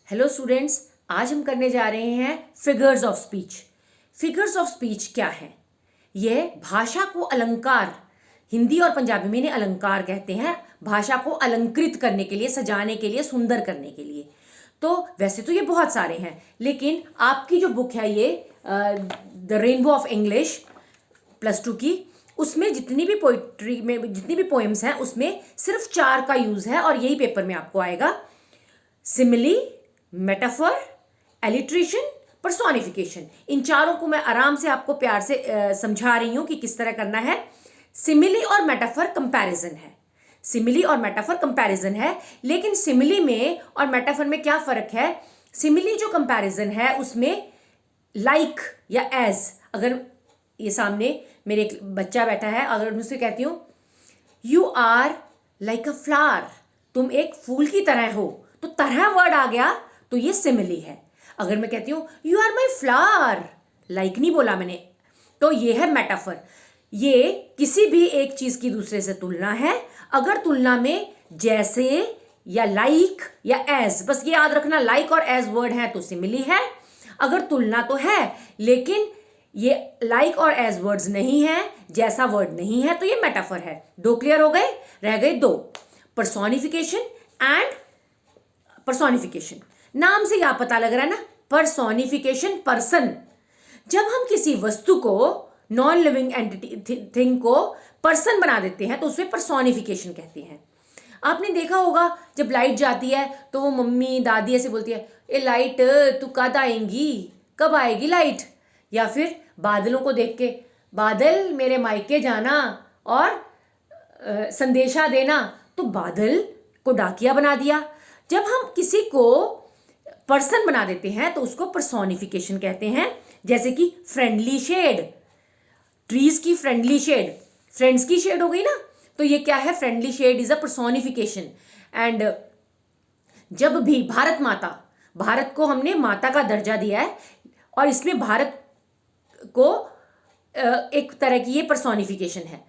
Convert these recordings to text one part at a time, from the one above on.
Hello students, आज हम करने जा रहे हैं figures of speech. Figures of speech क्या है? यह भाषा को अलंकार, हिंदी और पंजाबी में इन्हें अलंकार कहते हैं, भाषा को अलंकृत करने के लिए, सजाने के लिए, सुंदर करने के लिए। तो वैसे तो ये बहुत सारे हैं, लेकिन आपकी जो बुक है ये द रेनबो ऑफ इंग्लिश +2 की, उसमें जितनी भी पोइट्री में जितनी भी पोएम्स हैं उसमें सिर्फ 4 का यूज है और यही पेपर में आपको आएगा। Simile, metaphor, alliteration, personification. इन चारों को मैं आराम से आपको प्यार से समझा रही हूं कि किस तरह करना है। सिमिली और मेटाफर कंपैरिजन है। सिमिली और मेटाफर कंपैरिजन है, लेकिन सिमिली में और मेटाफर में क्या फर्क है? सिमिली जो कंपैरिजन है उसमें लाइक या एज, अगर ये सामने मेरे एक बच्चा बैठा है, अगर मैं उससे कहती हूं you are like a flower, तुम एक फूल की तरह हो, तो तरह वर्ड आ गया तो ये सिमिली है। अगर मैं कहती हूं you are my flower, like नहीं बोला मैंने, तो ये है मेटाफर। ये किसी भी एक चीज की दूसरे से तुलना है। अगर तुलना में जैसे या लाइक या एज, बस ये याद रखना, लाइक और एज वर्ड है तो सिमिली है। अगर तुलना तो है लेकिन ये लाइक और एज वर्ड्स नहीं है, जैसा वर्ड नहीं है, तो ये मेटाफर है। 2 क्लियर हो गए? रह गए 2, पर्सोनिफिकेशन एंड पर्सोनिफिकेशन। नाम से क्या पता लग रहा है ना, पर्सोनिफिकेशन, पर्सन। जब हम किसी वस्तु को, नॉन लिविंग एंटिटी थिंग को पर्सन बना देते हैं तो उसमें पर्सोनिफिकेशन कहते हैं। आपने देखा होगा जब लाइट जाती है तो वो मम्मी दादी ऐसे बोलती है, ए लाइट तू कब आएंगी, कब आएगी लाइट? या फिर बादलों को देख के, बादल मेरे मायके जाना और संदेशा देना, तो बादल को डाकिया बना दिया। जब हम किसी को पर्सन बना देते हैं तो उसको पर्सोनिफिकेशन कहते हैं। जैसे कि फ्रेंडली शेड, ट्रीज की फ्रेंडली शेड, फ्रेंड्स की शेड हो गई ना, तो ये क्या है? Friendly shade is a personification. And जब भी भारत माता, भारत को हमने माता का दर्जा दिया है और इसमें भारत को एक तरह की ये पर्सोनिफिकेशन है।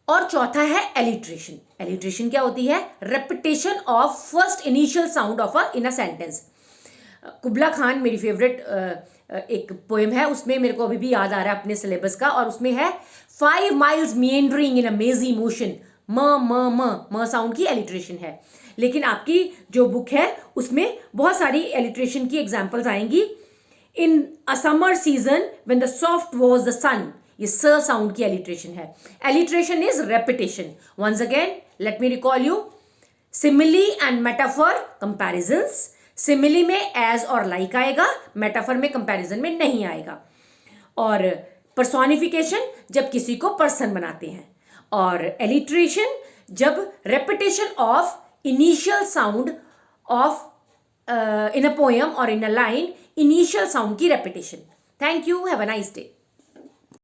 और चौथा है एलिट्रेशन। एलिट्रेशन क्या होती है? Repetition of first initial sound of in a sentence. Kubla Khan मेरी फेवरेट एक पोएम है, उसमें मेरे को अभी भी याद आ रहा है अपने सिलेबस का, और उसमें है 5 miles meandering in a mazy motion, म साउंड की एलिट्रेशन है। लेकिन आपकी जो बुक है उसमें बहुत सारी एलिट्रेशन की एग्जाम्पल्स आएंगी। In a summer season when the soft was the sun, ये स साउंड की एलिट्रेशन है। Alliteration is repetition. Once again let me recall you, simile and metaphor comparisons. Simile में एज और लाइक आएगा, metaphor में comparison में नहीं आएगा। और पर्सोनिफिकेशन जब किसी को पर्सन बनाते हैं, और एलिट्रेशन जब repetition of initial sound of in a poem और इन अ लाइन, इनिशियल साउंड की repetition. Thank you, have a nice day.